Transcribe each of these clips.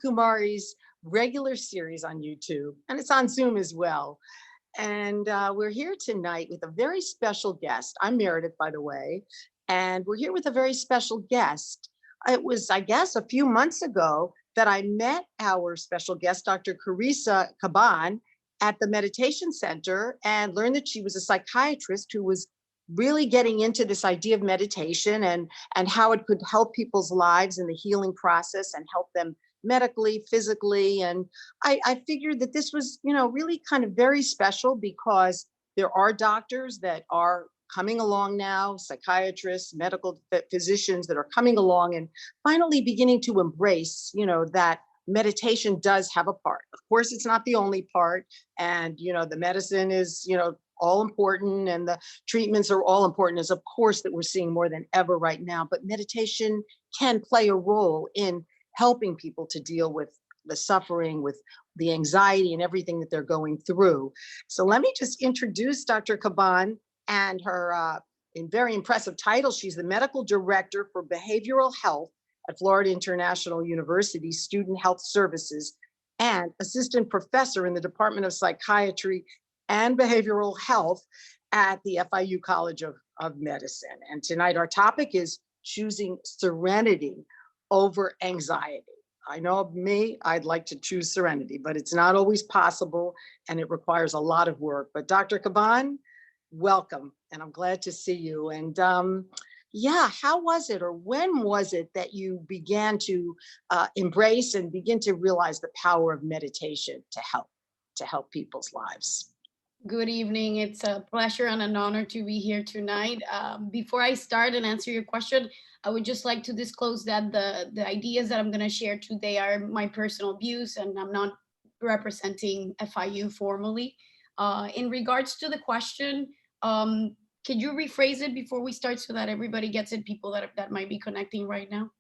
Kumaris regular series on YouTube, and it's on Zoom as well. And we're here tonight with a very special guest. I'm Meredith, by the way, and we're here with a very special guest. It was, I guess, a few months ago that I met our special guest, Dr. Carissa Caban, at the Meditation Center and learned that she was a psychiatrist who was really getting into this idea of meditation and how it could help people's lives in the healing process and help them medically, physically. And I figured that this was, really kind of very special because there are doctors that are coming along now, psychiatrists, medical physicians that are coming along and finally beginning to embrace, that meditation does have a part. Of course, it's not the only part. And, the medicine is, all important and the treatments are all important, as of course that we're seeing more than ever right now. But meditation can play a role in helping people to deal with the suffering, with the anxiety and everything that they're going through. So let me just introduce Dr. Caban and her very impressive title. She's the medical director for behavioral health at Florida International University Student Health Services and assistant professor in the Department of Psychiatry and Behavioral Health at the FIU College of Medicine. And tonight our topic is choosing serenity over anxiety. I know of me, I'd like to choose serenity, but it's not always possible and it requires a lot of work. But Dr. Caban, welcome, and I'm glad to see you. And how was it, or when was it that you began to embrace and begin to realize the power of meditation to help people's lives? Good evening. It's a pleasure and an honor to be here tonight. Before I start and answer your question, I would just like to disclose that the ideas that I'm going to share today are my personal views, and I'm not representing FIU formally. In regards to the question, could you rephrase it before we start so that everybody gets it, people that might be connecting right now?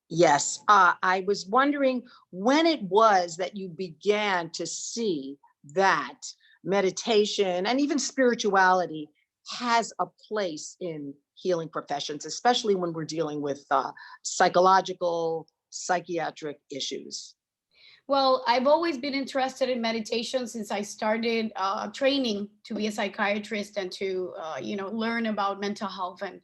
Yes, I was wondering when it was that you began to see that meditation and even spirituality has a place in healing professions, especially when we're dealing with psychological, psychiatric issues. Well, I've always been interested in meditation since I started training to be a psychiatrist and to, learn about mental health and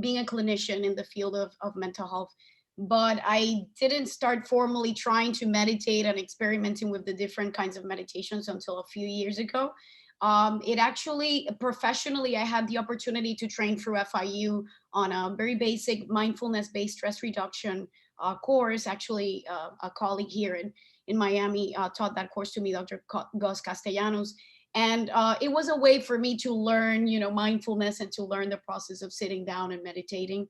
being a clinician in the field of mental health. But I didn't start formally trying to meditate and experimenting with the different kinds of meditations until a few years ago. It actually, professionally, I had the opportunity to train through FIU on a very basic mindfulness-based stress reduction course. Actually, a colleague here in Miami taught that course to me, Dr. Gus Castellanos. And it was a way for me to learn, mindfulness and to learn the process of sitting down and meditating.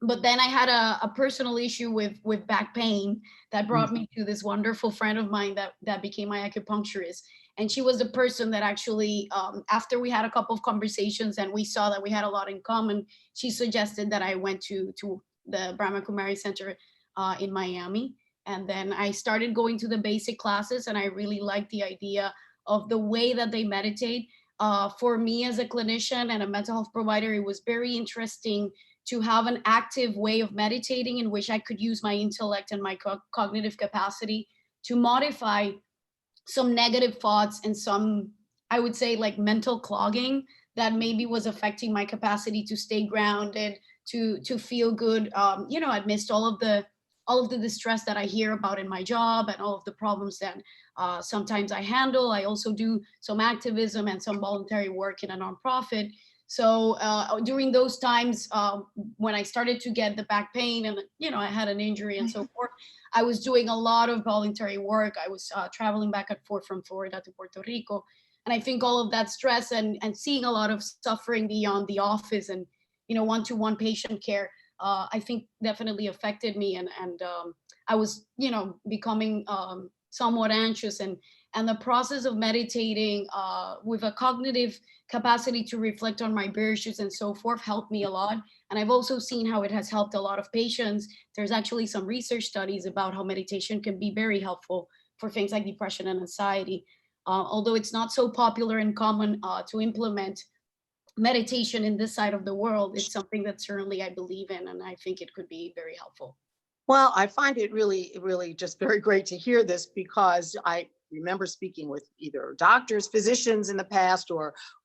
But then I had a personal issue with back pain that brought me to this wonderful friend of mine that became my acupuncturist. And she was the person that actually, after we had a couple of conversations and we saw that we had a lot in common, she suggested that I went to the Brahma Kumaris Center in Miami. And then I started going to the basic classes, and I really liked the idea of the way that they meditate. For me as a clinician and a mental health provider, it was very interesting to have an active way of meditating in which I could use my intellect and my cognitive capacity to modify some negative thoughts and some, I would say, like mental clogging that maybe was affecting my capacity to stay grounded, to feel good, amidst all of the distress that I hear about in my job and all of the problems that sometimes I handle. I also do some activism and some voluntary work in a nonprofit. So during those times when I started to get the back pain and, I had an injury and so forth, I was doing a lot of voluntary work. I was traveling back and forth from Florida to Puerto Rico. And I think all of that stress and seeing a lot of suffering beyond the office and, one-to-one patient care, I think definitely affected me. And I was, becoming somewhat anxious, and the process of meditating with a cognitive capacity to reflect on my virtues and so forth helped me a lot. And I've also seen how it has helped a lot of patients. There's actually some research studies about how meditation can be very helpful for things like depression and anxiety. Although it's not so popular and common to implement meditation in this side of the world, it's something that certainly I believe in, and I think it could be very helpful. Well, I find it really, really just very great to hear this because I remember speaking with either doctors, physicians in the past,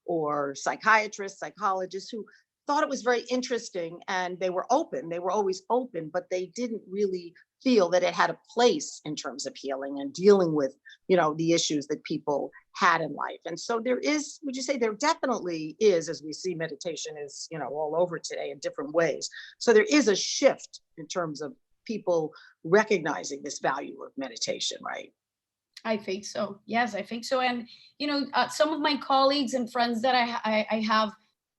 or psychiatrists, psychologists who thought it was very interesting and they were open. They were always open, but they didn't really feel that it had a place in terms of healing and dealing with, the issues that people had in life. And so there is, would you say there definitely is, as we see meditation is, all over today in different ways. So there is a shift in terms of people recognizing this value of meditation, right? I think so. Yes, I think so. And some of my colleagues and friends that I have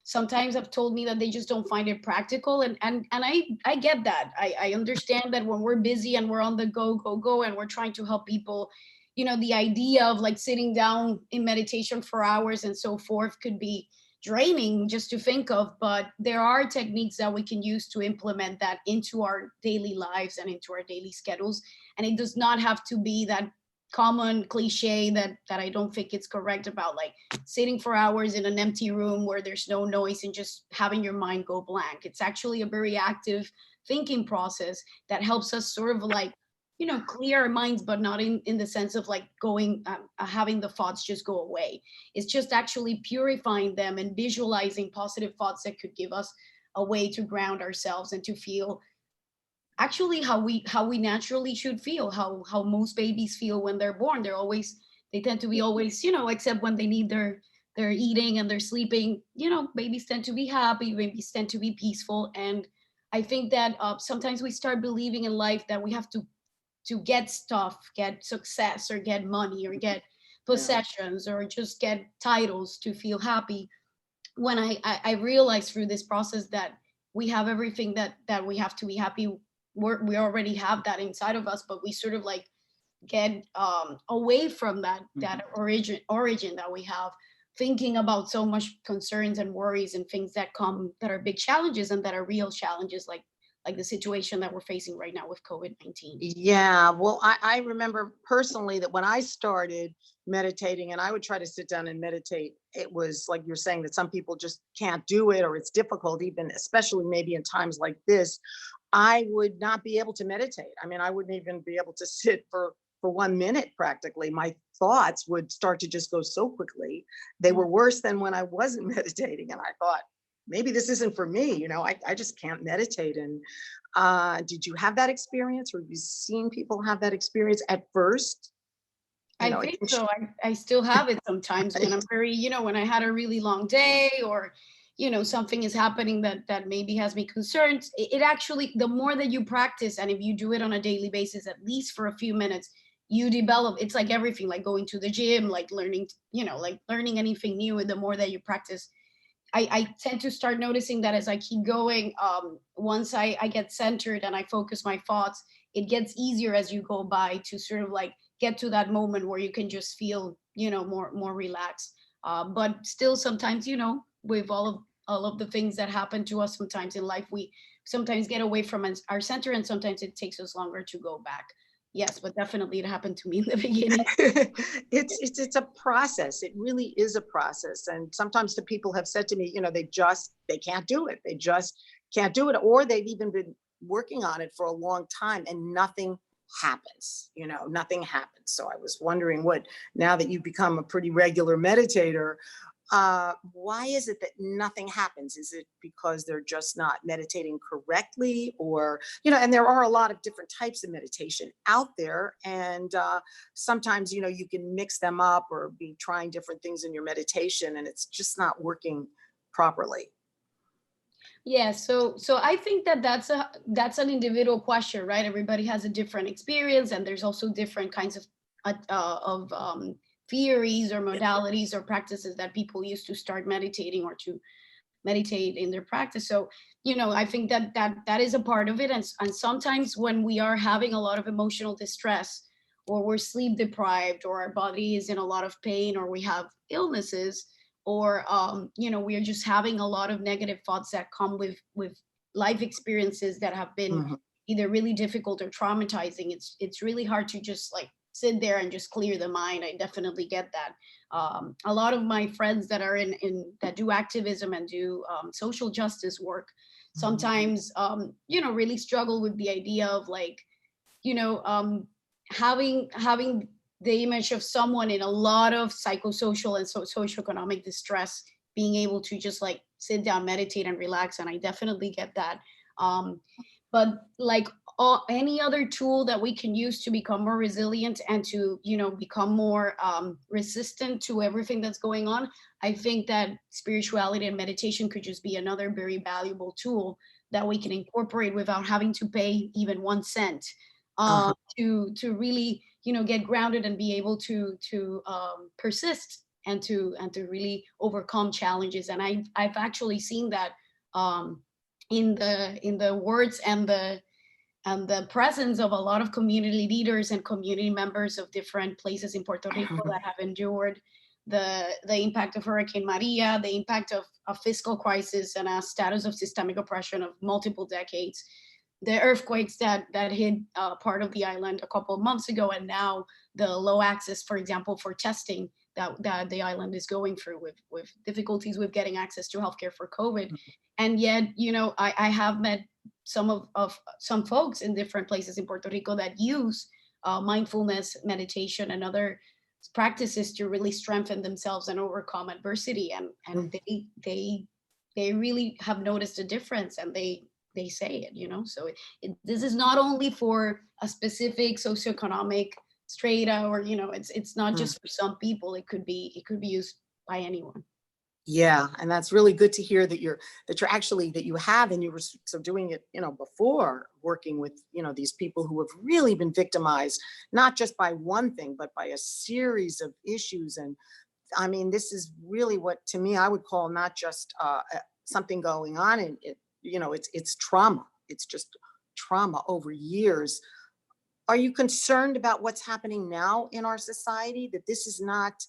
sometimes have told me that they just don't find it practical, and I get that. I understand that when we're busy and we're on the go, and we're trying to help people, the idea of like sitting down in meditation for hours and so forth could be draining just to think of. But there are techniques that we can use to implement that into our daily lives and into our daily schedules, and it does not have to be that common cliche that I don't think it's correct about, like sitting for hours in an empty room where there's no noise and just having your mind go blank. It's actually a very active thinking process that helps us sort of like, clear our minds, but not in the sense of like going, having the thoughts just go away. It's just actually purifying them and visualizing positive thoughts that could give us a way to ground ourselves and to feel actually how we naturally should feel, how most babies feel when they're born. They tend to be always, except when they need their eating and their sleeping, babies tend to be happy, babies tend to be peaceful. And I think that sometimes we start believing in life that we have to get stuff, get success, or get money, or get Yeah. possessions, or just get titles to feel happy, when I realized through this process that we have everything that we have to be happy. We already have that inside of us, but we sort of like get away from that Mhm. origin that we have, thinking about so much concerns and worries and things that come that are big challenges and that are real challenges, like the situation that we're facing right now with COVID-19. Yeah, well, I remember personally that when I started meditating and I would try to sit down and meditate, it was like you're saying that some people just can't do it or it's difficult, even especially maybe in times like this. I would not be able to meditate. I mean, I wouldn't even be able to sit for 1 minute practically. My thoughts would start to just go so quickly. They Mm. were worse than when I wasn't meditating. And I thought, maybe this isn't for me. I just can't meditate. And did you have that experience, or have you seen people have that experience at first? I It think can so. I still have it sometimes when I'm right? very, when I had a really long day, or, something is happening that maybe has me concerned. It actually, the more that you practice, and if you do it on a daily basis, at least for a few minutes, you develop. It's like everything, like going to the gym, like learning, like learning anything new. And the more that you practice, I tend to start noticing that as I keep going, once I get centered and I focus my thoughts, it gets easier as you go by to sort of like get to that moment where you can just feel, more relaxed. But still, sometimes, with all of the things that happen to us sometimes in life, we sometimes get away from our center, and sometimes it takes us longer to go back. Yes, but definitely it happened to me in the beginning. It's a process. It really is a process. And sometimes the people have said to me, they can't do it. They just can't do it. Or they've even been working on it for a long time and nothing happens. Nothing happens. So I was wondering, what now that you've become a pretty regular meditator, why is it that nothing happens? Is it because they're just not meditating correctly? Or, and there are a lot of different types of meditation out there. And sometimes, you can mix them up or be trying different things in your meditation and it's just not working properly. Yeah, so I think that that's an individual question, right? Everybody has a different experience, and there's also different kinds of theories or modalities or practices that people use to start meditating or to meditate in their practice. So, I think that is a part of it. And sometimes when we are having a lot of emotional distress, or we're sleep deprived, or our body is in a lot of pain, or we have illnesses, or we are just having a lot of negative thoughts that come with life experiences that have been Mhm. either really difficult or traumatizing. It's really hard to just like sit there and just clear the mind. I definitely get that. A lot of my friends that are in that do activism and do social justice work sometimes, really struggle with the idea of like, having the image of someone in a lot of psychosocial and socioeconomic distress, being able to just like sit down, meditate, and relax. And I definitely get that. But like any other tool that we can use to become more resilient and to, become more resistant to everything that's going on, I think that spirituality and meditation could just be another very valuable tool that we can incorporate without having to pay even 1 cent, Uh-huh. to really, get grounded and be able to persist and to really overcome challenges. And I've actually seen that, in the words and the presence of a lot of community leaders and community members of different places in Puerto Rico that have endured the impact of Hurricane Maria, the impact of a fiscal crisis and a status of systemic oppression of multiple decades, the earthquakes that hit part of the island a couple of months ago, and now the low access, for example, for testing that the island is going through, with difficulties with getting access to healthcare for COVID. And yet, I have met some folks in different places in Puerto Rico that use mindfulness, meditation, and other practices to really strengthen themselves and overcome adversity. And they really have noticed a difference, and they say it. So this is not only for a specific socioeconomic strata, or it's not just for some people. It could be used by anyone. Yeah, and that's really good to hear that you're actually, that you have, and you were so doing it, before, working with, these people who have really been victimized, not just by one thing, but by a series of issues. And I mean, this is really what, to me, I would call not just something going on in it, it's trauma. It's just trauma over years. Are you concerned about what's happening now in our society? That this is not,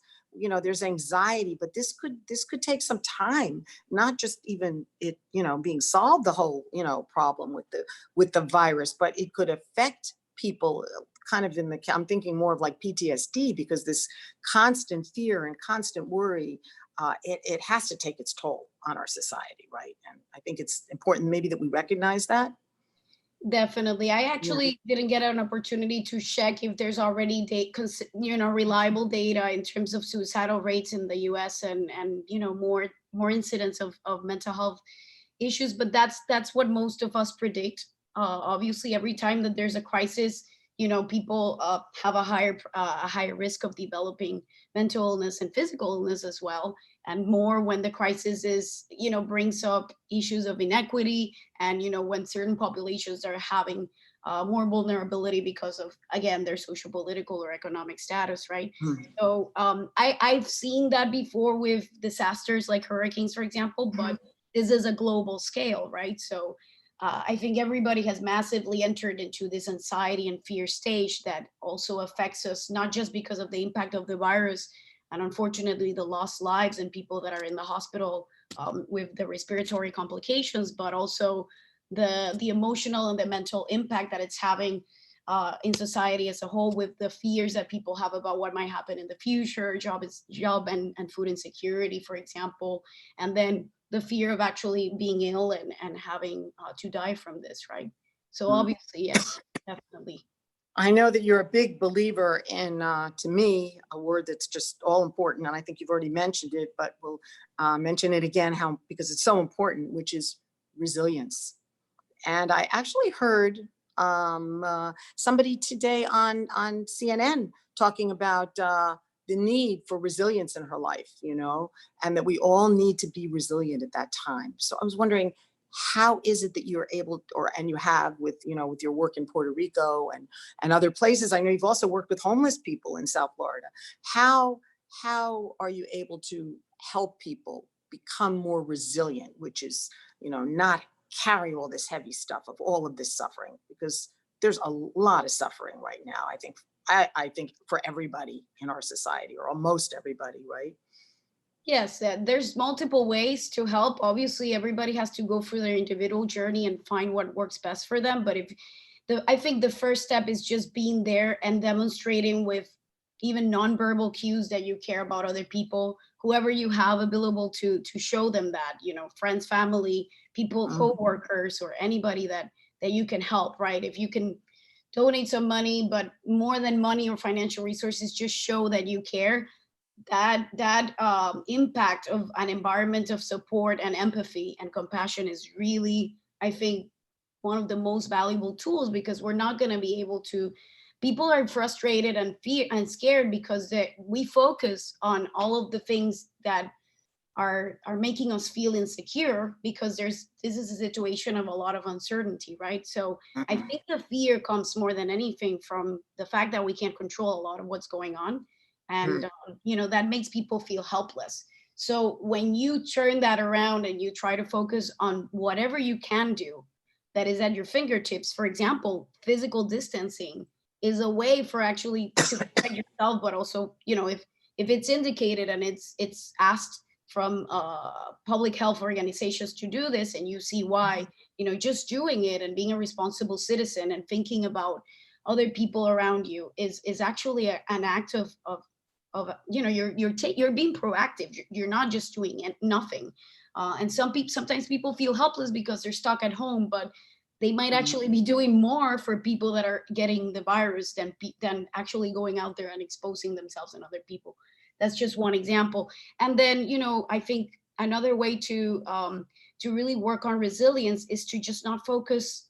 there's anxiety, but this could take some time, not just even it, being solved, the whole, problem with the virus, but it could affect people kind of I'm thinking more of like PTSD, because this constant fear and constant worry, it has to take its toll on our society, right? And I think it's important maybe that we recognize that. Definitely. I Yeah. actually didn't get an opportunity to check if there's already reliable data in terms of suicidal rates in the US, and more incidents of mental health issues. But that's what most of us predict. Obviously, every time that there's a crisis, people have a higher risk of developing mental illness and physical illness as well, and more when the crisis is brings up issues of inequity, and when certain populations are having more vulnerability because of, again, their social, political, or economic status, right? Hmm. So I've seen that before with disasters like hurricanes, for example, but this is a global scale, right? So I think everybody has massively entered into this anxiety and fear stage that also affects us, not just because of the impact of the virus and unfortunately the lost lives and people that are in the hospital with the respiratory complications, but also the emotional and the mental impact that it's having in society as a whole, with the fears that people have about what might happen in the future, job and food insecurity, for example, and then the fear of actually being ill and having to die from this, right? So obviously, yes, definitely. I know that you're a big believer in, to me, a word that's just all important, and I think you've already mentioned it, but we'll mention it again, because it's so important, which is resilience. And I actually heard somebody today on CNN talking about the need for resilience in her life, and that we all need to be resilient at that time. So I was wondering, how is it that you're able, and you have with, with your work in Puerto Rico and other places? I know you've also worked with homeless people in South Florida. How are you able to help people become more resilient, which is, not carry all this heavy stuff of all of this suffering, because there's a lot of suffering right now. I think for everybody in our society, or almost everybody, right? Yes, there's multiple ways to help. Obviously, everybody has to go through their individual journey and find what works best for them. But I think the first step is just being there and demonstrating with even nonverbal cues that you care about other people, whoever you have available to show them that, friends, family, people, co-workers, or anybody that you can help, right? If you can donate some money, but more than money or financial resources, just show that you care. That impact of an environment of support and empathy and compassion is really, I think, one of the most valuable tools, because we're not going to be able to. People are frustrated and fear and scared because we focus on all of the things that are making us feel insecure, because this is a situation of a lot of uncertainty, right? So I think the fear comes more than anything from the fact that we can't control a lot of what's going on, and that makes people feel helpless. So when you turn that around and you try to focus on whatever you can do that is at your fingertips, for example, physical distancing is a way for actually to protect yourself, but also, if it's indicated and it's asked from public health organizations to do this, and you see why, just doing it and being a responsible citizen and thinking about other people around you is actually an act of you're being proactive. You're not just doing nothing. And sometimes people feel helpless because they're stuck at home, but they might actually be doing more for people that are getting the virus than actually going out there and exposing themselves and other people. That's just one example. And then, I think another way to really work on resilience is to just not focus.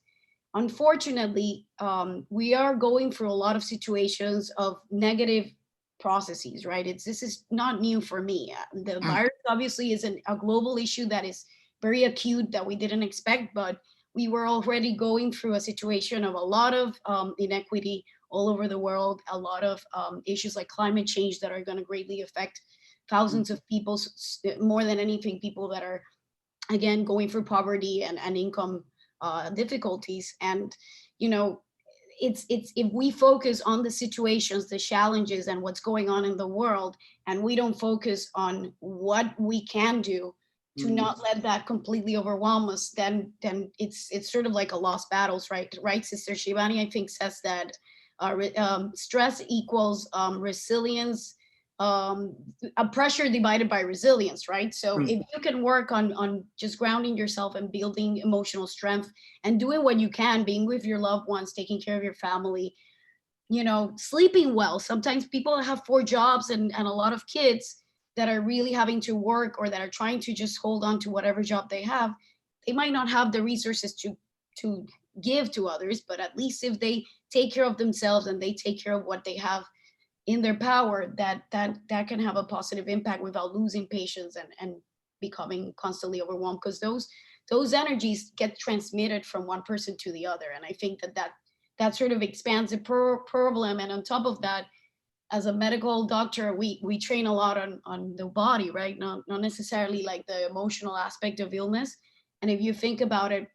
Unfortunately, we are going through a lot of situations of negative processes, right? This is not new for me. The virus obviously is a global issue that is very acute that we didn't expect, but we were already going through a situation of a lot of inequity all over the world, a lot of issues like climate change that are going to greatly affect thousands of people, more than anything, people that are, again, going through poverty and income difficulties. And, it's if we focus on the situations, the challenges, and what's going on in the world, and we don't focus on what we can do to not let that completely overwhelm us, then it's sort of like a lost battles, right? Sister Shivani, I think, says that stress equals resilience, a pressure divided by resilience, right? So if you can work on just grounding yourself and building emotional strength and doing what you can, being with your loved ones, taking care of your family, sleeping well. Sometimes people have 4 jobs and a lot of kids that are really having to work, or that are trying to just hold on to whatever job they have. They might not have the resources to give to others, but at least if they take care of themselves and they take care of what they have in their power, that can have a positive impact without losing patience and becoming constantly overwhelmed, because those energies get transmitted from one person to the other. And I think that sort of expands the problem. And on top of that, as a medical doctor, we train a lot on the body, right? Not necessarily like the emotional aspect of illness. And if you think about it,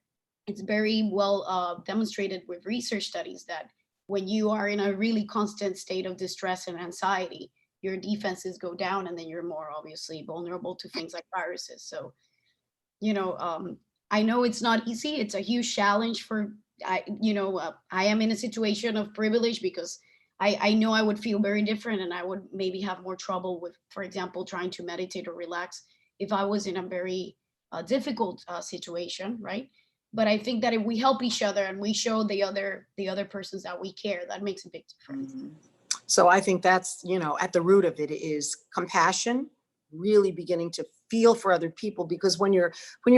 it's very well demonstrated with research studies that when you are in a really constant state of distress and anxiety, your defenses go down, and then you're more obviously vulnerable to things like viruses. So, I know it's not easy. It's a huge challenge for, I am in a situation of privilege, because I know I would feel very different, and I would maybe have more trouble with, for example, trying to meditate or relax if I was in a very difficult situation, right? But I think that if we help each other and we show the other persons that we care, that makes a big difference. So I think that's, at the root of it is compassion, really beginning to feel for other people, because when you're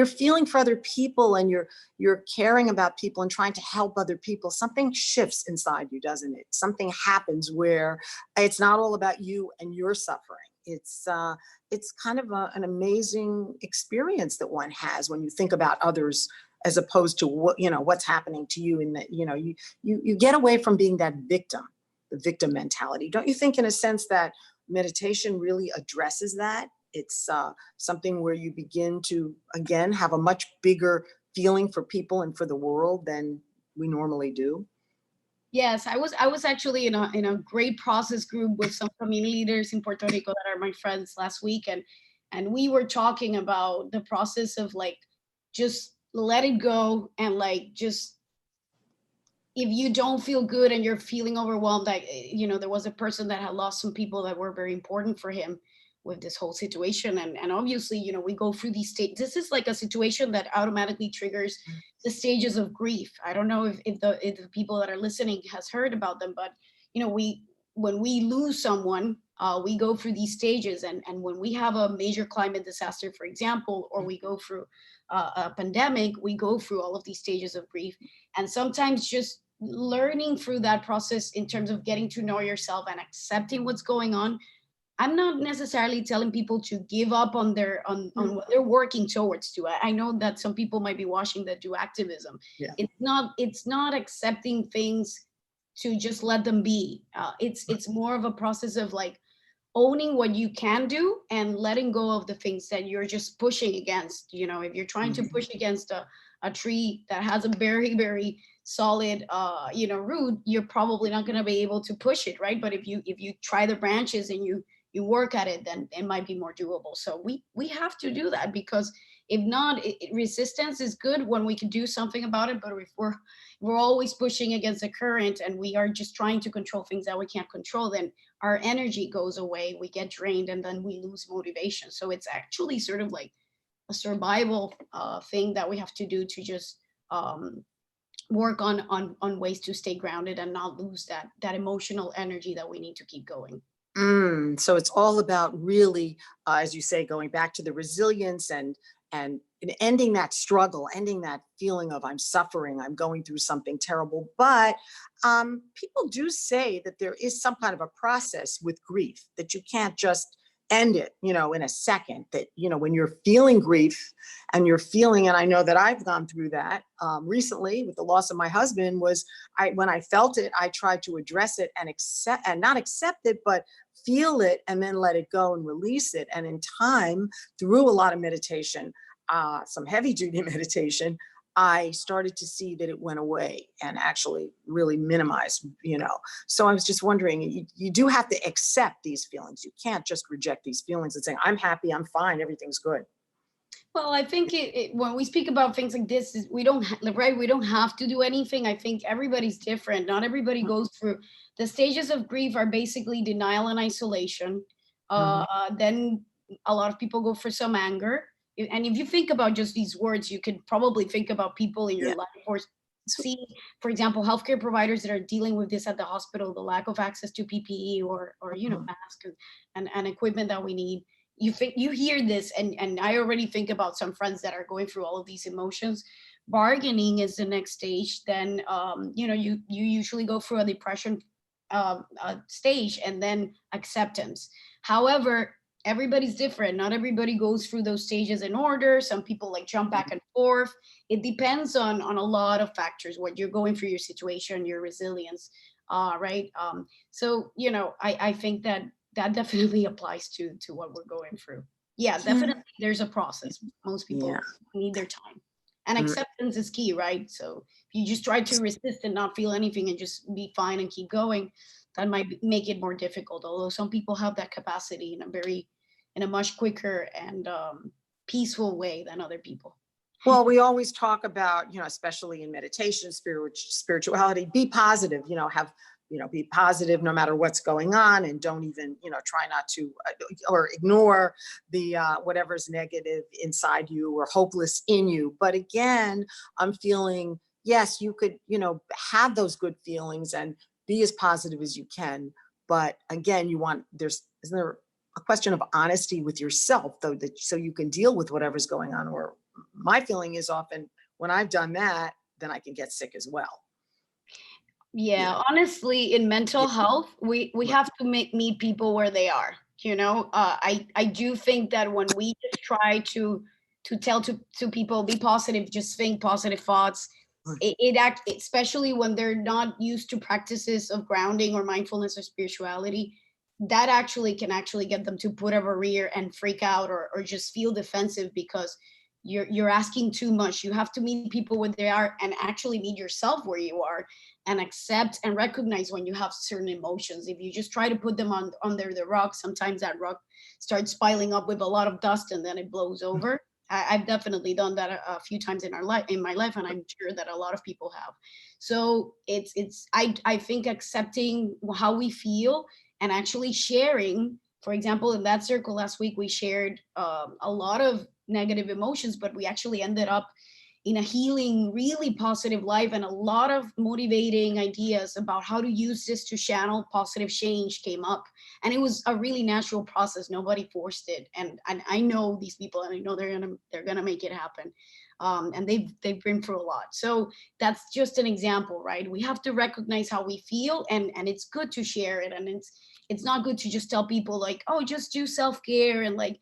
feeling for other people and you're caring about people and trying to help other people, something shifts inside you, doesn't it? Something happens where it's not all about you and your suffering. It's kind of an amazing experience that one has when you think about others, as opposed to what's happening to you, and that you get away from being that victim, the victim mentality. Don't you think, in a sense, that meditation really addresses that? It's something where you begin to, again, have a much bigger feeling for people and for the world than we normally do. Yes, I was actually in a great process group with some community leaders in Puerto Rico that are my friends last week, and we were talking about the process of like just let it go, and like just if you don't feel good and you're feeling overwhelmed, like, there was a person that had lost some people that were very important for him with this whole situation. And obviously, we go through these stages. This is like a situation that automatically triggers the stages of grief. I don't know if the people that are listening has heard about them, but, when we lose someone, we go through these stages. And when we have a major climate disaster, for example, or we go through a pandemic, we go through all of these stages of grief. And sometimes just learning through that process in terms of getting to know yourself and accepting what's going on. I'm not necessarily telling people to give up on what they're working towards to. I know that some people might be watching that do activism. Yeah. It's not accepting things to just let them be. It's more of a process of like owning what you can do and letting go of the things that you're just pushing against. If you're trying to push against a tree that has a very, very solid root, you're probably not going to be able to push it, right? But if you try the branches and you work at it, then it might be more doable. So we have to do that, because if not, resistance is good when we can do something about it. But if we're always pushing against the current and we are just trying to control things that we can't control, then our energy goes away, we get drained, and then we lose motivation. So it's actually sort of like a survival thing that we have to do to just work on ways to stay grounded and not lose that emotional energy that we need to keep going. So it's all about really, as you say, going back to the resilience and ending that struggle, ending that feeling of I'm suffering, I'm going through something terrible. But people do say that there is some kind of a process with grief, that you can't just end it, in a second, that, when you're feeling grief and and I know that I've gone through that recently with the loss of my husband, when I felt it, I tried to address it and not accept it, but feel it and then let it go and release it. And in time, through a lot of meditation, some heavy duty meditation, I started to see that it went away and actually really minimized, So I was just wondering, you do have to accept these feelings. You can't just reject these feelings and say, I'm happy, I'm fine, everything's good. Well, I think when we speak about things like this, we don't have to do anything. I think everybody's different. Not everybody goes through the stages of grief. Are basically denial and isolation. Then a lot of people go for some anger. And if you think about just these words, you could probably think about people in your life, or see, for example, healthcare providers that are dealing with this at the hospital, the lack of access to PPE or masks and equipment that we need. You hear this, and I already think about some friends that are going through all of these emotions. Bargaining is the next stage. Then you usually go through a depression stage, and then acceptance. However, everybody's different. Not everybody goes through those stages in order. Some people like jump back and forth. It depends on a lot of factors, what you're going through, your situation, your resilience, right? So I think that definitely applies to what we're going through. Yeah, definitely there's a process. Most people need their time. And acceptance is key, right? So if you just try to resist and not feel anything and just be fine and keep going, that might make it more difficult. Although some people have that capacity in a much quicker and peaceful way than other people. Well, we always talk about, especially in meditation, spirituality, be positive, be positive no matter what's going on, and don't even, try not to or ignore the whatever's negative inside you or hopeless in you. But again, I'm feeling, yes, you could, have those good feelings and be as positive as you can. But again, isn't there a question of honesty with yourself, though, that so you can deal with whatever's going on? Or my feeling is often when I've done that, then I can get sick as well. Yeah, honestly, in mental health, we have to meet people where they are. I do think that when we just try to tell to people, be positive, just think positive thoughts, especially when they're not used to practices of grounding or mindfulness or spirituality, that can get them to put a barrier and freak out or just feel defensive, because you're asking too much. You have to meet people where they are and actually meet yourself where you are, and accept and recognize when you have certain emotions. If you just try to put them under the rock, sometimes that rock starts piling up with a lot of dust and then it blows over. I've definitely done that a few times in my life, and I'm sure that a lot of people have. So I think accepting how we feel and actually sharing. For example, in that circle last week, we shared a lot of negative emotions, but we actually ended up in a healing, really positive life, and a lot of motivating ideas about how to use this to channel positive change came up. And it was a really natural process. Nobody forced it. And I know these people, and I know they're gonna make it happen. And they've been through a lot. So that's just an example, right? We have to recognize how we feel, and it's good to share it. And it's not good to just tell people like, oh, just do self-care and like,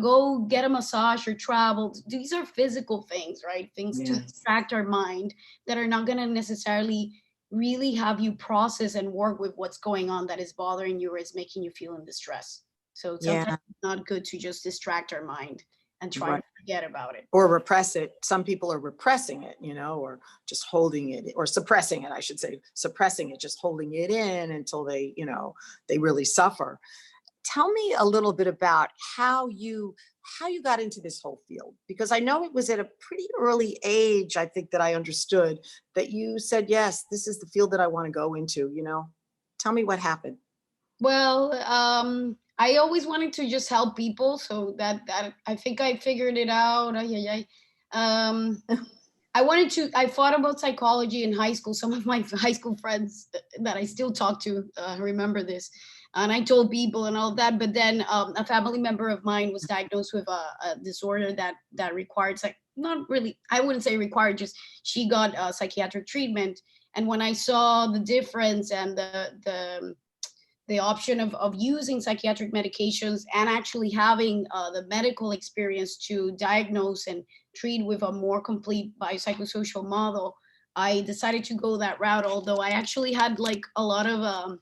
go get a massage or travel. These are physical things, right? Things to Yes. distract our mind that are not going to necessarily really have you process and work with what's going on that is bothering you or is making you feel in distress. So sometimes Yeah. it's not good to just distract our mind and try Right. to forget about it. Or repress it. Some people are repressing it, or just holding it, or suppressing it, I should say, suppressing it, just holding it in until they really suffer. Tell me a little bit about how you got into this whole field, because I know it was at a pretty early age, I think, that I understood that you said, yes, this is the field that I want to go into. Tell me what happened. Well, I always wanted to just help people, so that I think I figured it out. Ay, ay, ay. Um, I thought about psychology in high school. Some of my high school friends that I still talk to remember this. And I told people and all that, but then a family member of mine was diagnosed with a disorder that required, like, not really, I wouldn't say required, just she got psychiatric treatment. And when I saw the difference and the option of using psychiatric medications and actually having the medical experience to diagnose and treat with a more complete biopsychosocial model, I decided to go that route. Although I actually had like a lot of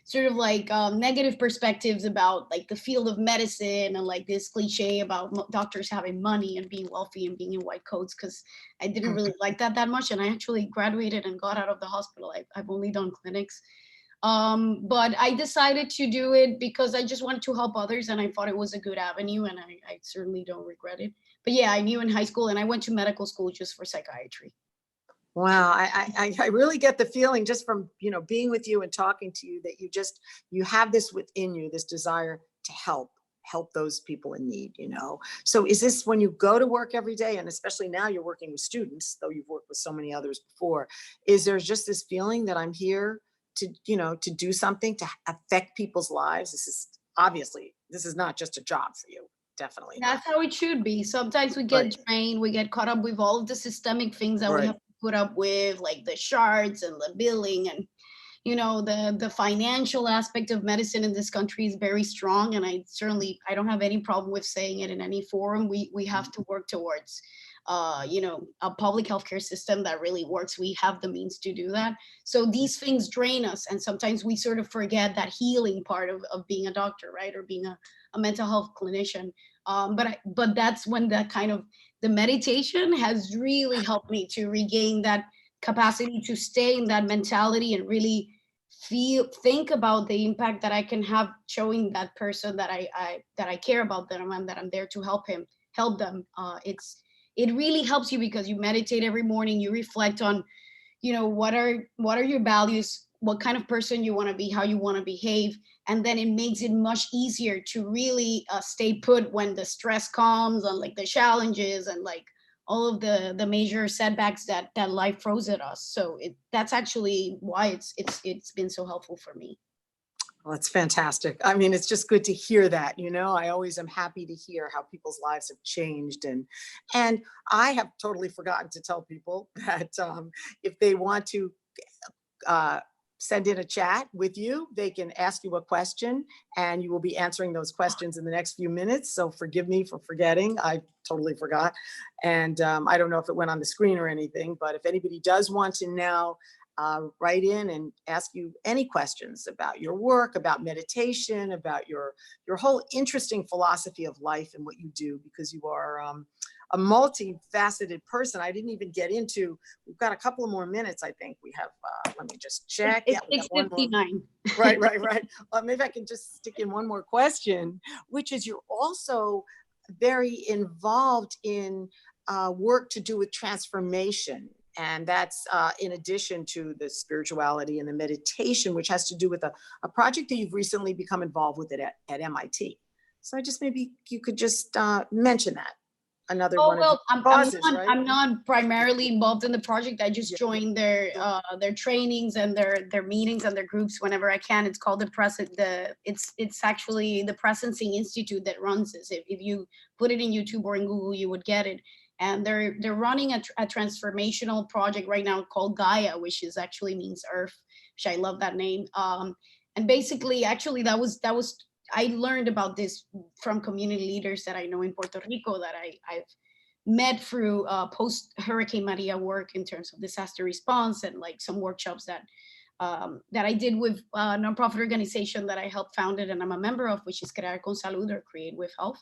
sort of like negative perspectives about like the field of medicine and like this cliche about doctors having money and being wealthy and being in white coats, because I didn't really like that much. And I actually graduated and got out of the hospital. I've only done clinics. But I decided to do it because I just wanted to help others, and I thought it was a good avenue, and I certainly don't regret it. But yeah, I knew in high school, and I went to medical school just for psychiatry. Wow, I really get the feeling just from being with you and talking to you that you have this within you, this desire to help those people in need. So is this when you go to work every day, and especially now you're working with students, though you've worked with so many others before, is there just this feeling that I'm here to do something to affect people's lives? This is not just a job for you. Definitely not. That's how it should be. Sometimes we get Right. drained, we get caught up with all of the systemic things that we have Right. to put up with, like the charts and the billing, and the financial aspect of medicine in this country is very strong. And I don't have any problem with saying it in any forum. We have to work towards a public healthcare system that really works. We have the means to do that. So these things drain us, and sometimes we sort of forget that healing part of being a doctor, right, or being a mental health clinician. But that's when that kind of the meditation has really helped me to regain that capacity to stay in that mentality and really think about the impact that I can have showing that person that I care about them and that I'm there to help them. It really helps you because you meditate every morning, you reflect on what are your values, what kind of person you want to be, how you want to behave, and then it makes it much easier to really stay put when the stress comes and like the challenges and like all of the major setbacks that life throws at us. So that's actually why it's been so helpful for me. Well, that's fantastic. I mean, it's just good to hear that. I always am happy to hear how people's lives have changed, and I have totally forgotten to tell people that if they want to uh, send in a chat with you, they can ask you a question, and you will be answering those questions in the next few minutes. So forgive me for forgetting. I totally forgot, and I don't know if it went on the screen or anything. But if anybody does want to now write in and ask you any questions about your work, about meditation, about your whole interesting philosophy of life and what you do, because you are a multifaceted person. I didn't even get into. We've got a couple of more minutes. I think we have. Let me just check. Yeah, It's we got one more. 6:59. Right. Maybe I can just stick in one more question, which is you're also very involved in work to do with transformation. And that's in addition to the spirituality and the meditation, which has to do with a project that you've recently become involved with at MIT. So I just, maybe you could just mention that. Another Oh, one of well, your causes, right? I'm not primarily involved in the project. I just join their trainings and their meetings and their groups whenever I can. It's called it's actually the Presencing Institute that runs this. If you put it in YouTube or in Google, you would get it. And they're running a transformational project right now called Gaia, which is actually means Earth, which I love that name. And basically, actually, that was I learned about this from community leaders that I know in Puerto Rico that I've met through post Hurricane Maria work in terms of disaster response, and like some workshops that I did with a nonprofit organization that I helped founded and I'm a member of, which is Crear con Salud, or Create with Health.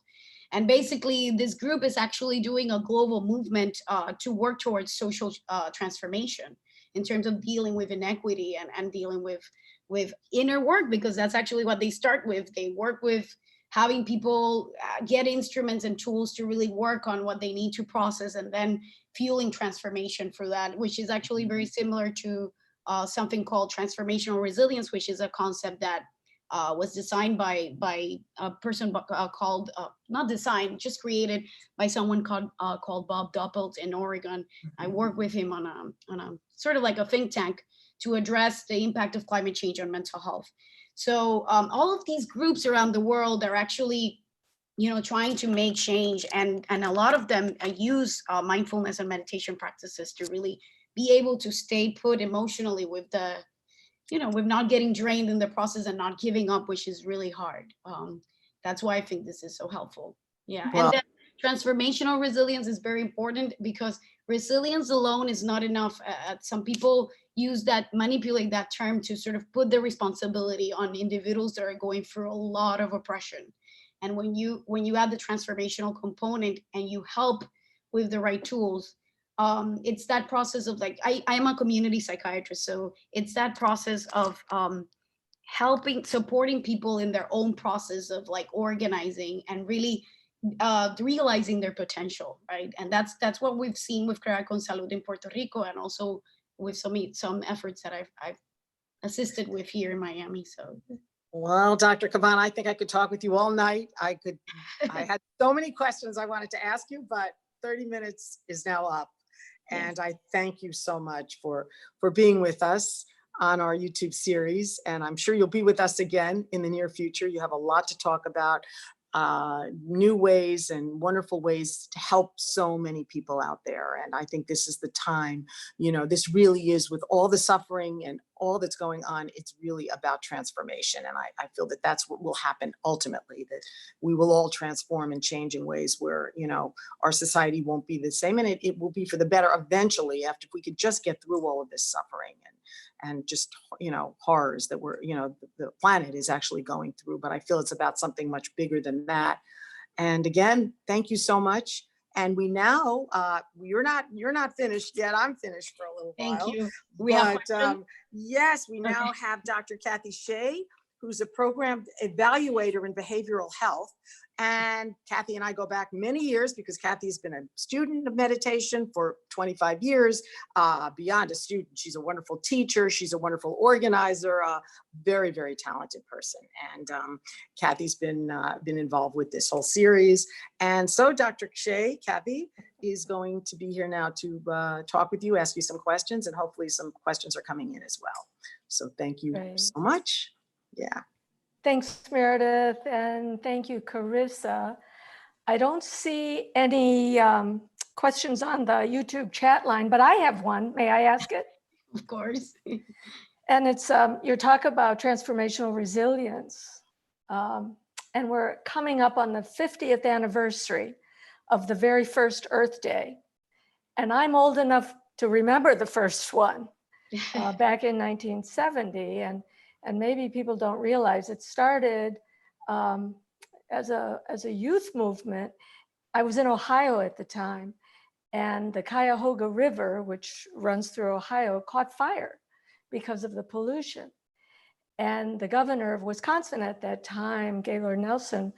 And basically, this group is actually doing a global movement to work towards social transformation in terms of dealing with inequity and dealing with inner work, because that's actually what they start with. They work with having people get instruments and tools to really work on what they need to process, and then fueling transformation for that, which is actually very similar to something called transformational resilience, which is a concept that was designed by a person called, not designed, just created by someone called Bob Doppelt in Oregon. I work with him on a sort of like a think tank to address the impact of climate change on mental health. So all of these groups around the world are actually, trying to make change, and a lot of them use mindfulness and meditation practices to really be able to stay put emotionally with with not getting drained in the process and not giving up, which is really hard. That's why I think this is so helpful. Yeah. Well, And then transformational resilience is very important, because resilience alone is not enough. Some people manipulate that term to sort of put the responsibility on individuals that are going through a lot of oppression. And when you add the transformational component and you help with the right tools, it's that process of, like, I am a community psychiatrist, so it's that process of supporting people in their own process of like organizing and really realizing their potential, right? And that's what we've seen with Crear con Salud in Puerto Rico, and also with some efforts that I've assisted with here in Miami. So, well, Dr. Caban, I think I could talk with you all night. I had so many questions I wanted to ask you, but 30 minutes is now up. And I thank you so much for being with us on our YouTube series. And I'm sure you'll be with us again in the near future. You have a lot to talk about, new ways and wonderful ways to help so many people out there. And I think this is the time, this really is, with all the suffering and all that's going on, it's really about transformation. And I feel that that's what will happen ultimately, that we will all transform and change in ways where, our society won't be the same, and it will be for the better eventually, after we could just get through all of this suffering and just, horrors that the planet is actually going through. But I feel it's about something much bigger than that. And again, thank you so much. And we now, you're not finished yet. I'm finished for a little while. thank you. Yes, we now have Dr. Kathy Shea, who's a program evaluator in behavioral health. And Kathy and I go back many years, because Kathy's been a student of meditation for 25 years. Beyond a student, she's a wonderful teacher. She's a wonderful organizer, a very, very talented person. And Kathy's been involved with this whole series. And so Dr. Shea, Kathy is going to be here now to talk with you, ask you some questions, and hopefully some questions are coming in as well. So thank you so much. Yeah. Thanks, Meredith, and thank you, Carissa. I don't see any questions on the YouTube chat line, but I have one. May I ask it? Of course. And it's your talk about transformational resilience. And we're coming up on the 50th anniversary of the very first Earth Day. And I'm old enough to remember the first one back in 1970. And maybe people don't realize it started as a youth movement. I was in Ohio at the time, and the Cuyahoga River, which runs through Ohio, caught fire because of the pollution. And the governor of Wisconsin at that time, Gaylord Nelson,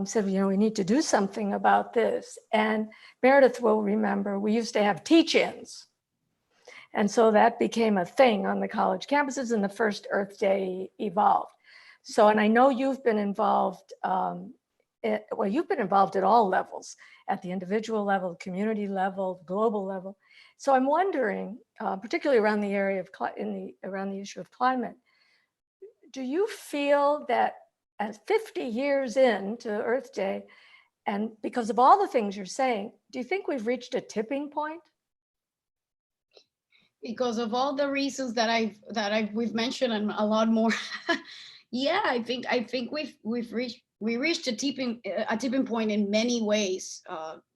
said, we need to do something about this. And Meredith will remember, we used to have teach-ins. And so that became a thing on the college campuses, and the first Earth Day evolved. So, and I know you've been involved, you've been involved at all levels, at the individual level, community level, global level. So I'm wondering, particularly around the area of, around the issue of climate, do you feel that as 50 years into Earth Day, and because of all the things you're saying, do you think we've reached a tipping point? Because of all the reasons that we've mentioned and a lot more. Yeah, I think we reached a tipping point in many ways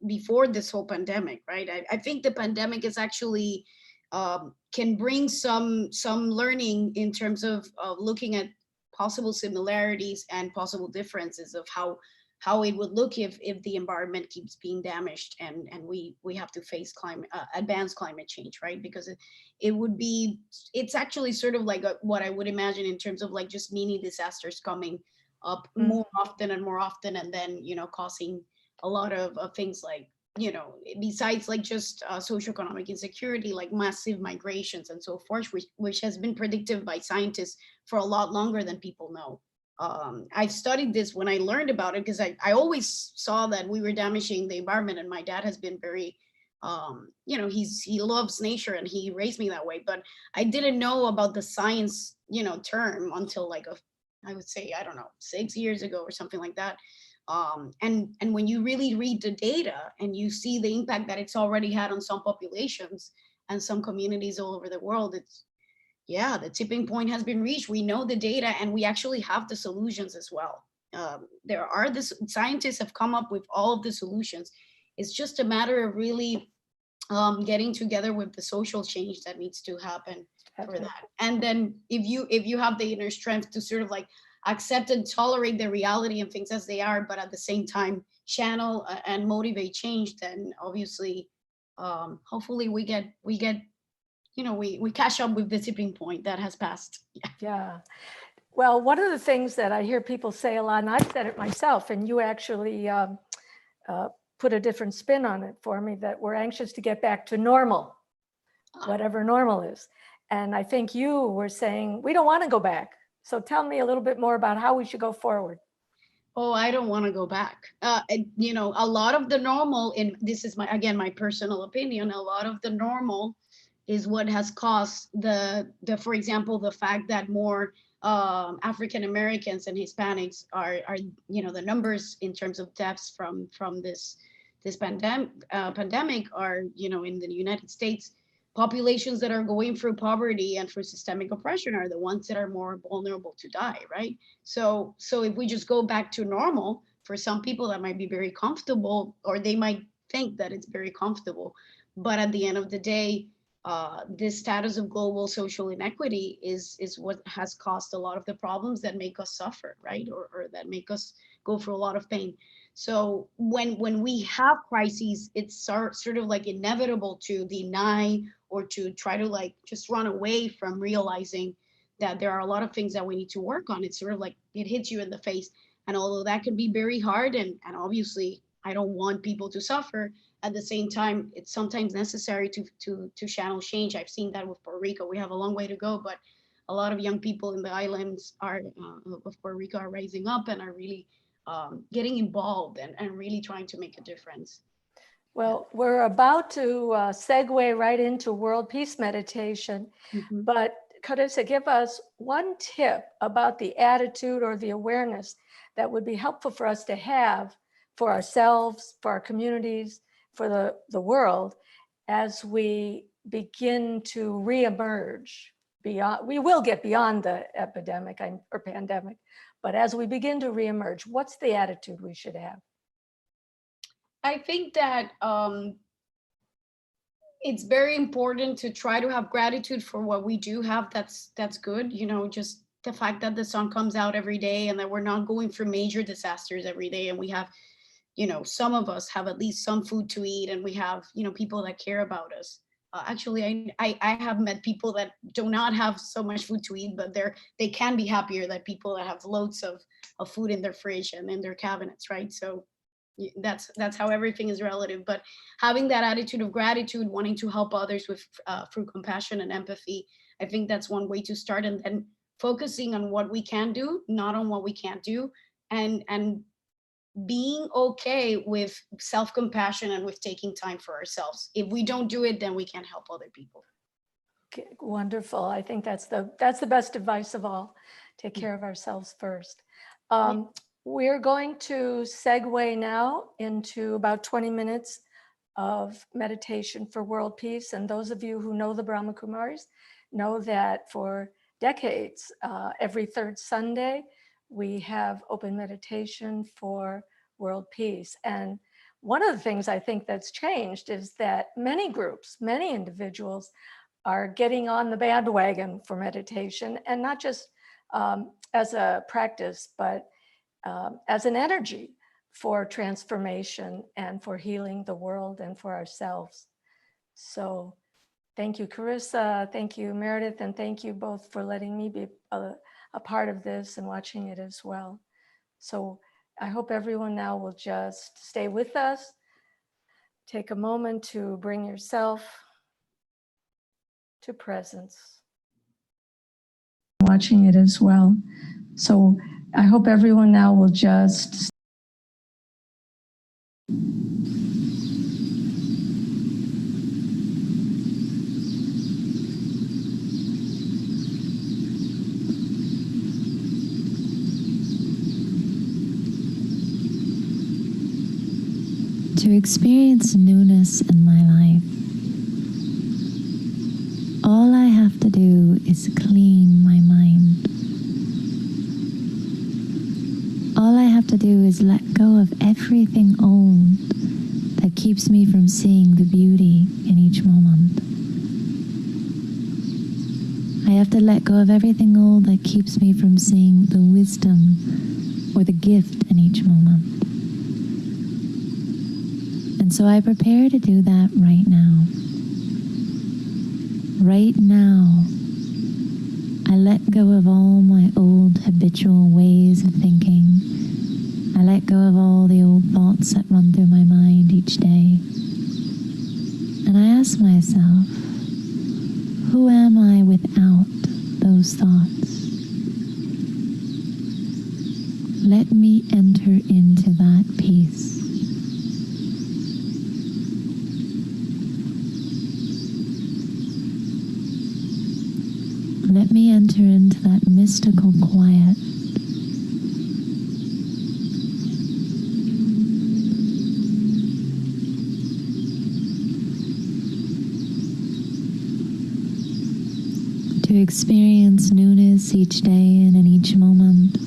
before this whole pandemic, right? I think the pandemic is actually can bring some learning in terms of looking at possible similarities and possible differences of how it would look if the environment keeps being damaged and we have to face advanced climate change, right? Because it's actually sort of like what I would imagine in terms of like just mini disasters coming up more often and more often, and then causing a lot of things like besides like just socioeconomic insecurity, like massive migrations and so forth, which has been predicted by scientists for a lot longer than people know. I've studied this when I learned about it because I always saw that we were damaging the environment, and my dad has been very, he loves nature and he raised me that way, but I didn't know about the science, term until like I would say, I don't know, 6 years ago or something like that. And when you really read the data and you see the impact that it's already had on some populations and some communities all over the world, the tipping point has been reached. We know the data and we actually have the solutions as well. Scientists have come up with all of the solutions. It's just a matter of really getting together with the social change that needs to happen for that. And then if you have the inner strength to sort of like accept and tolerate the reality and things as they are, but at the same time channel and motivate change, then obviously hopefully we catch up with the tipping point that has passed. Yeah. Well, one of the things that I hear people say a lot, and I've said it myself, and you actually put a different spin on it for me, that we're anxious to get back to normal, whatever normal is. And I think you were saying we don't want to go back. So tell me a little bit more about how we should go forward. Oh, I don't want to go back. A lot of the normal, and this is my personal opinion, a lot of the normal is what has caused for example, the fact that more African Americans and Hispanics are the numbers in terms of deaths from this pandemic are in the United States. Populations that are going through poverty and through systemic oppression are the ones that are more vulnerable to die, right? So if we just go back to normal, for some people that might be very comfortable, or they might think that it's very comfortable, but at the end of the day, this status of global social inequity is what has caused a lot of the problems that make us suffer, right? Or that make us go through a lot of pain. So when we have crises, it's sort of like inevitable to deny or to try to like just run away from realizing that there are a lot of things that we need to work on. It's sort of like it hits you in the face. And although that can be very hard, and obviously I don't want people to suffer, at the same time, it's sometimes necessary to channel change. I've seen that with Puerto Rico. We have a long way to go, but a lot of young people in the islands of Puerto Rico are rising up and are really getting involved and really trying to make a difference. Well, we're about to segue right into World Peace Meditation, but Carissa, give us one tip about the attitude or the awareness that would be helpful for us to have for ourselves, for our communities, for the world, as we begin to reemerge beyond. We will get beyond the epidemic or pandemic, but as we begin to reemerge, what's the attitude we should have? I think that it's very important to try to have gratitude for what we do have. That's good. Just the fact that the sun comes out every day and that we're not going through major disasters every day, and we have, some of us have at least some food to eat, and we have, people that care about us. actually, I have met people that do not have so much food to eat, but they can be happier than people that have loads of food in their fridge and in their cabinets, right? So that's how everything is relative. But having that attitude of gratitude, wanting to help others with through compassion and empathy, I think that's one way to start. And then focusing on what we can do, not on what we can't do, and being okay with self-compassion and with taking time for ourselves. If we don't do it, then we can't help other people. Okay, wonderful. I think that's the best advice of all. Take care of ourselves first. We're going to segue now into about 20 minutes of meditation for world peace. And those of you who know the Brahma Kumaris know that for decades, every third Sunday, we have open meditation for world peace. And one of the things I think that's changed is that many groups, many individuals are getting on the bandwagon for meditation, and not just as a practice, but as an energy for transformation and for healing the world and for ourselves. So thank you, Carissa. Thank you, Meredith. And thank you both for letting me be a part of this and watching it as well. So I hope everyone now will just stay with us. Take a moment to bring yourself to presence. Watching it as well. So I hope everyone now will just to experience newness in my life. All I have to do is clean my mind. All I have to do is let go of everything old that keeps me from seeing the beauty in each moment. I have to let go of everything old that keeps me from seeing the wisdom or the gift in each moment. And so I prepare to do that right now. Right now, I let go of all my old habitual ways of thinking. I let go of all the old thoughts that run through my mind each day. And I ask myself, who am I without those thoughts? Let me enter into that peace. Let me enter into that mystical quiet. To experience newness each day and in each moment,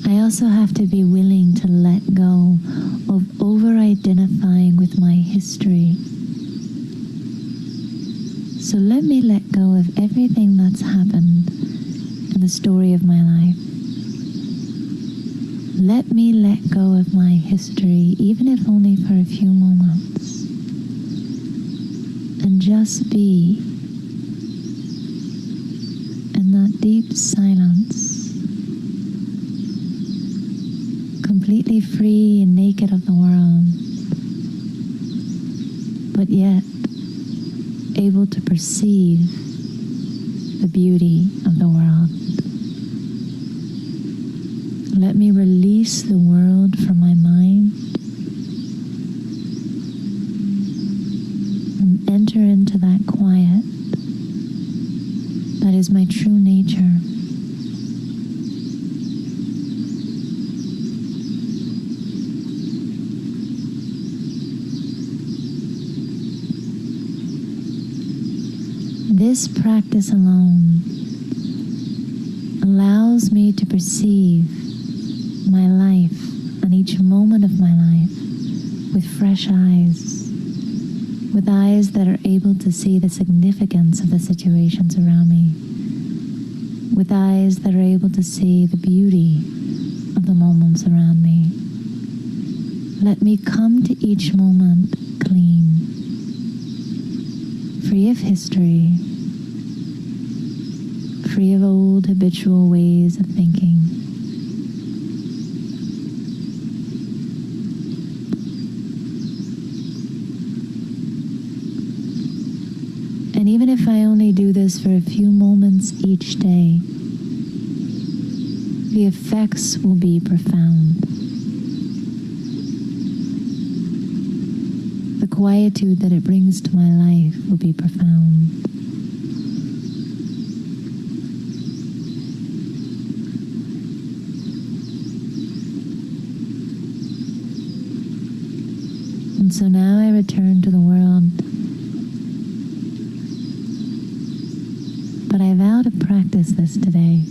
I also have to be willing to let go of over-identifying with my history. So let me let go of everything that's happened in the story of my life. Let me let go of my history, even if only for a few moments, and just be in that deep silence, completely free and naked of the world, but yet able to perceive the beauty of the world. Let me release the world from my mind and enter into that quiet that is my true nature. This practice alone allows me to perceive my life and each moment of my life with fresh eyes, with eyes that are able to see the significance of the situations around me, with eyes that are able to see the beauty of the moments around me. Let me come to each moment clean, free of history, free of old habitual ways of thinking. And even if I only do this for a few moments each day, the effects will be profound. The quietude that it brings to my life will be profound. And so now I return to the world. But I vow to practice this today,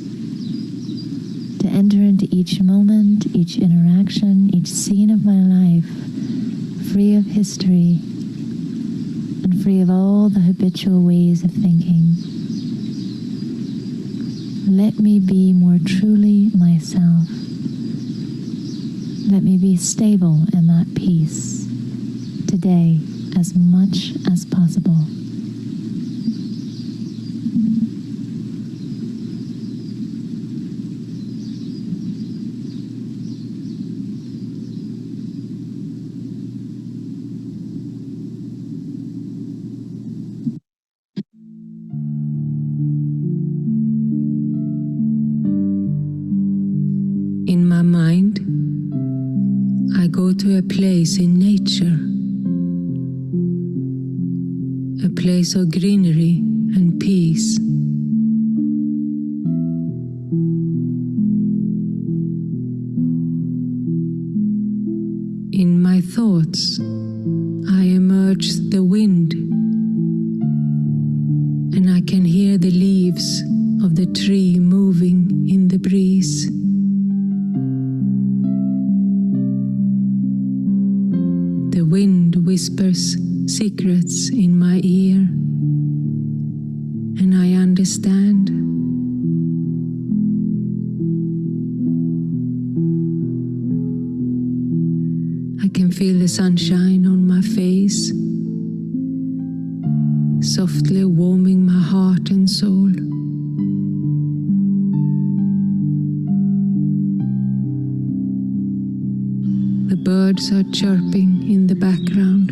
to enter into each moment, each interaction, each scene of my life, free of history and free of all the habitual ways of thinking. Let me be more truly myself. Let me be stable and at peace today as much as possible. In my mind, I go to a place in nature, a place of greenery and peace. In my thoughts, I emerge the wind, and I can hear the leaves of the tree moving in the breeze. The wind whispers secrets in my ear, and I understand. I can feel the sunshine on my face, softly warming my heart and soul. The birds are chirping in the background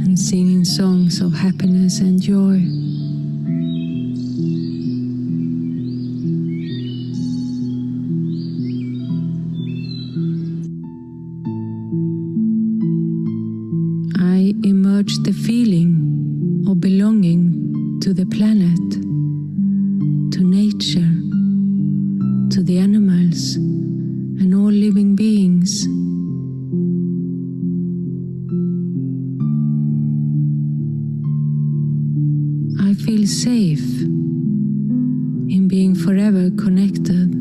and singing songs of happiness and joy. I emerge the feeling of belonging to the planet, to nature, to the animals, and all living beings. I feel safe in being forever connected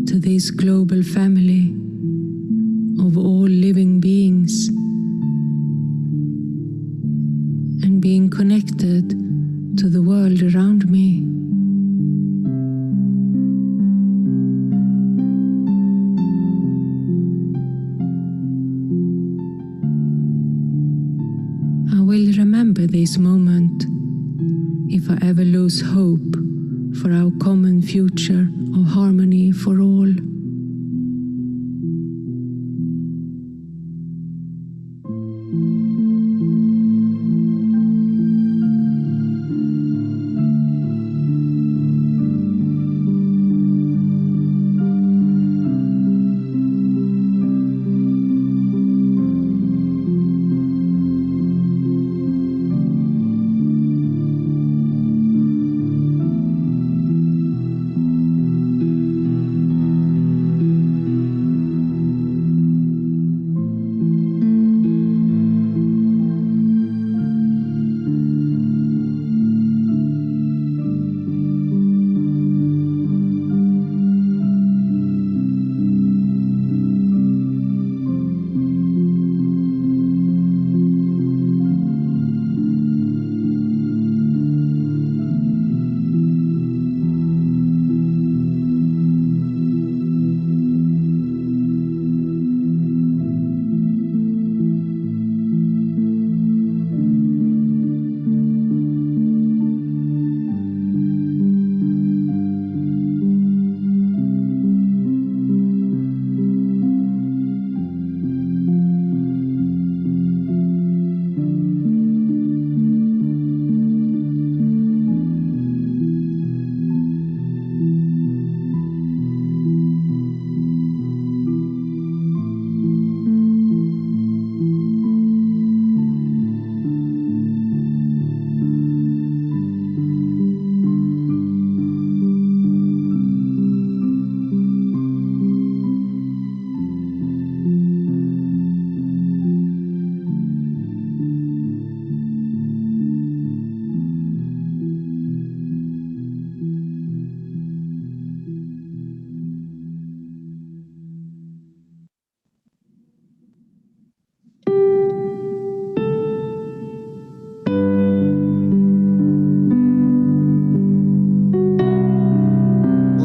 to this global family of all living beings, and being connected to the world around me. I will remember this moment if I ever lose hope for our common future of harmony for all.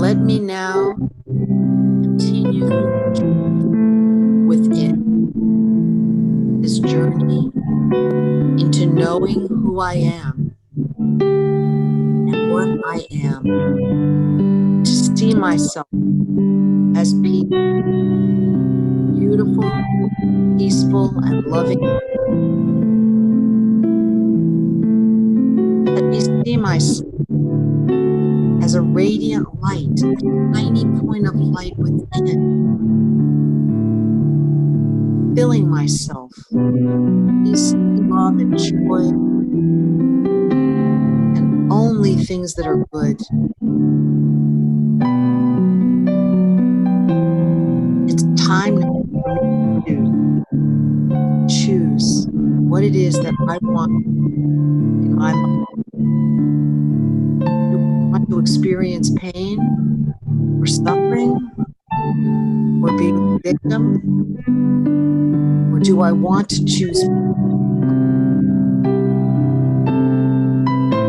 Let me now continue within this journey into knowing who I am and what I am, to see myself as beautiful, peaceful, and loving. Let me see myself as a radiant light, a tiny point of light within, filling myself with peace, love, and joy, and only things that are good. It's time now for me to choose what it is that I want in my life. Do I want to experience pain or suffering or being a victim? Or do I want to choose? It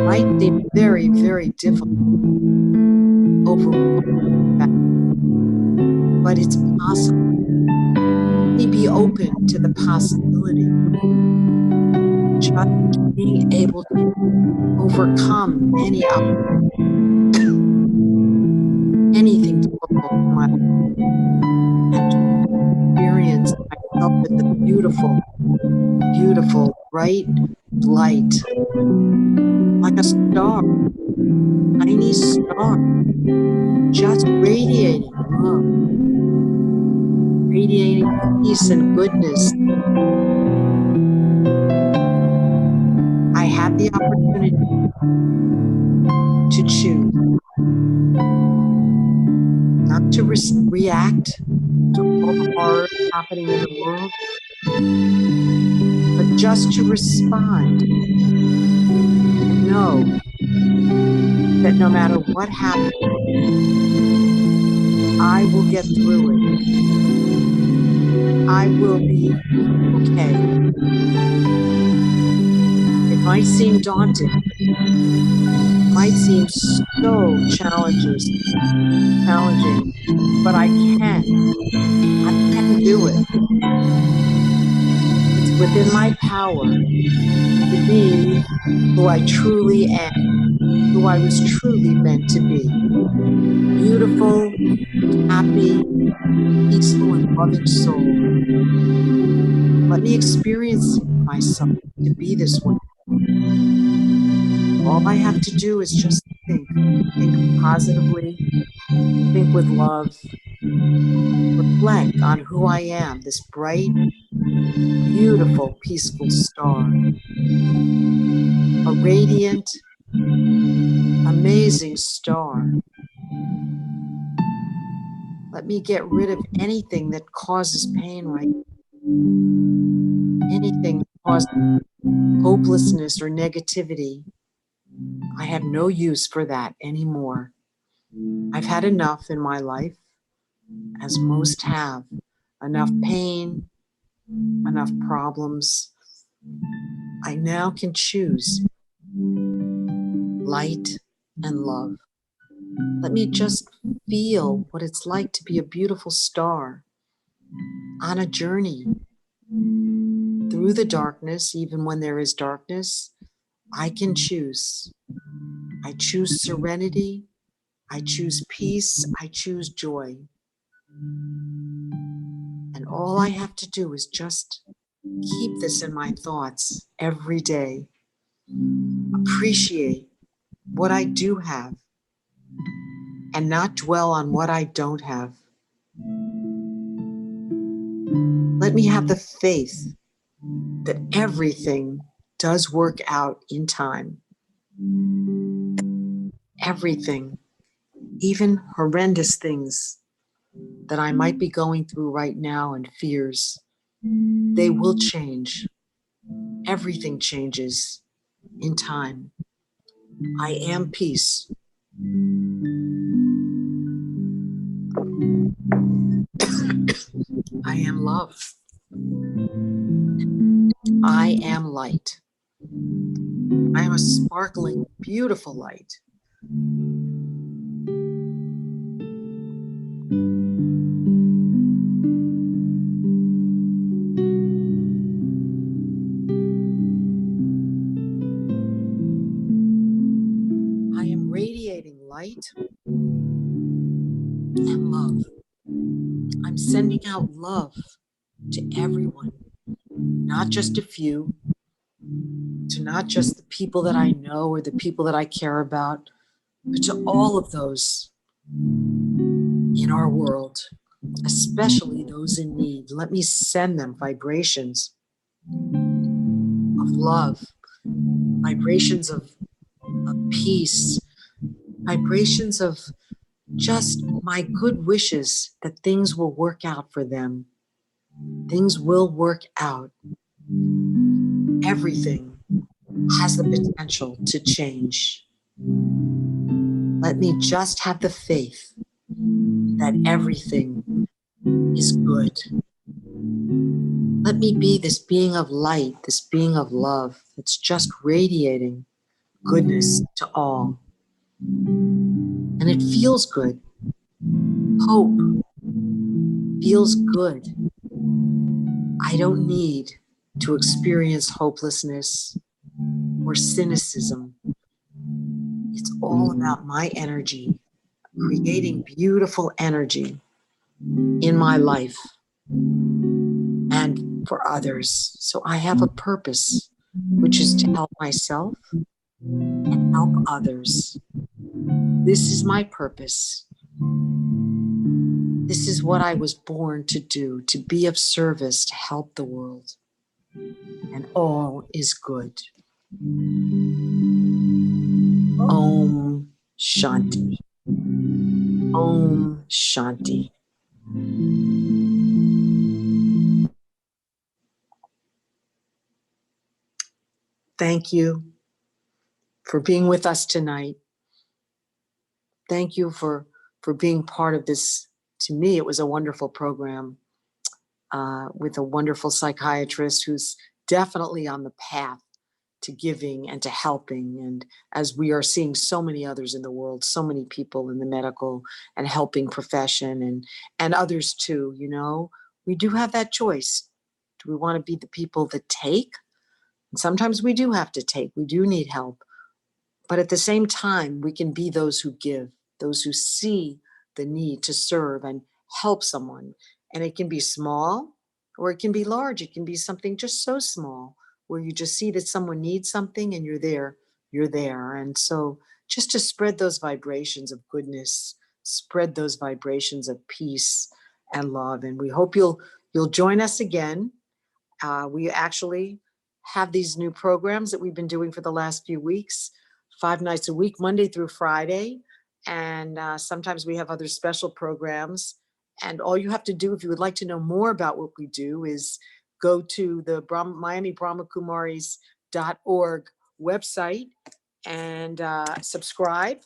might seem very, very difficult, but it's possible. Let me be open to the possibility, just being able to overcome anything difficult in my life, and experience myself with the beautiful, beautiful, bright light, like a star, tiny star, just radiating love, radiating peace and goodness. I have the opportunity to choose not to react to all the horror happening in the world, but just to respond and know that no matter what happens, I will get through it. I will be okay. It might seem daunting. It might seem so challenging, but I can do it. It's within my power to be who I truly am, who I was truly meant to be. Beautiful, happy, peaceful, and loving soul. Let me experience myself to be this way. All I have to do is just think positively, think with love, reflect on who I am, this bright, beautiful, peaceful star, a radiant, amazing star. Let me get rid of anything that causes pain right now. Anything that causes hopelessness or negativity. I have no use for that anymore. I've had enough in my life, as most have. Enough pain, enough problems. I now can choose light and love. Let me just feel what it's like to be a beautiful star on a journey through the darkness. Even when there is darkness, I can choose. I choose serenity. I choose peace. I choose joy. And all I have to do is just keep this in my thoughts every day. Appreciate what I do have and not dwell on what I don't have. Let me have the faith that everything does work out in time. Everything, even horrendous things that I might be going through right now and fears, they will change. Everything changes in time. I am peace. I am love. I am light. I am a sparkling, beautiful light. I am radiating light and love. I'm sending out love to everyone, not just a few, to not just the people that I know or the people that I care about, but to all of those in our world, especially those in need. Let me send them vibrations of love, vibrations of peace, vibrations of just my good wishes that things will work out for them. Things will work out. Everything has the potential to change. Let me just have the faith that everything is good. Let me be this being of light, this being of love that's just radiating goodness to all. And it feels good. Hope feels good. I don't need to experience hopelessness or cynicism. It's all about my energy, creating beautiful energy in my life and for others. So I have a purpose, which is to help myself and help others. This is my purpose. This is what I was born to do, to be of service, to help the world. And all is good. Om Shanti. Om Shanti. Thank you for being with us tonight. Thank you for being part of this. To me, it was a wonderful program with a wonderful psychiatrist who's definitely on the path to giving and to helping. And as we are seeing so many others in the world, so many people in the medical and helping profession and others too, you know, we do have that choice. Do we want to be the people that take? And sometimes we do have to take, we do need help. But at the same time, we can be those who give, those who see the need to serve and help someone. And it can be small or it can be large. It can be something just so small where you just see that someone needs something and you're there. And so just to spread those vibrations of goodness, spread those vibrations of peace and love. And we hope you'll join us again. We actually have these new programs that we've been doing for the last few weeks, 5 nights a week, Monday through Friday. And sometimes we have other special programs. And all you have to do, if you would like to know more about what we do, is go to the Miami Brahma Kumaris.org website and subscribe.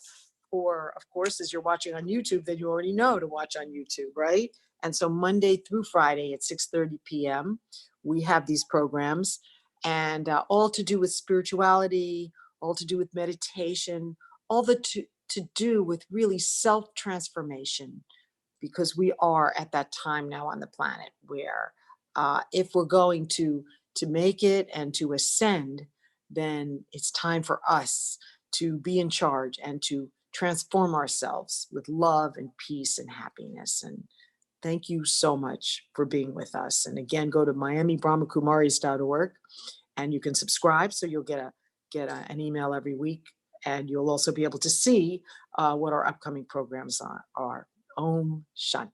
Or, of course, as you're watching on YouTube, then you already know to watch on YouTube, right? And so Monday through Friday at 6:30 p.m., we have these programs, and all to do with spirituality, all to do with meditation, all to do with really self-transformation, because we are at that time now on the planet where if we're going to make it and to ascend, then it's time for us to be in charge and to transform ourselves with love and peace and happiness. And thank you so much for being with us. And again, go to miamibrahmakumaris.org and you can subscribe so you'll get an email every week. And you'll also be able to see what our upcoming programs are. Om Shanti.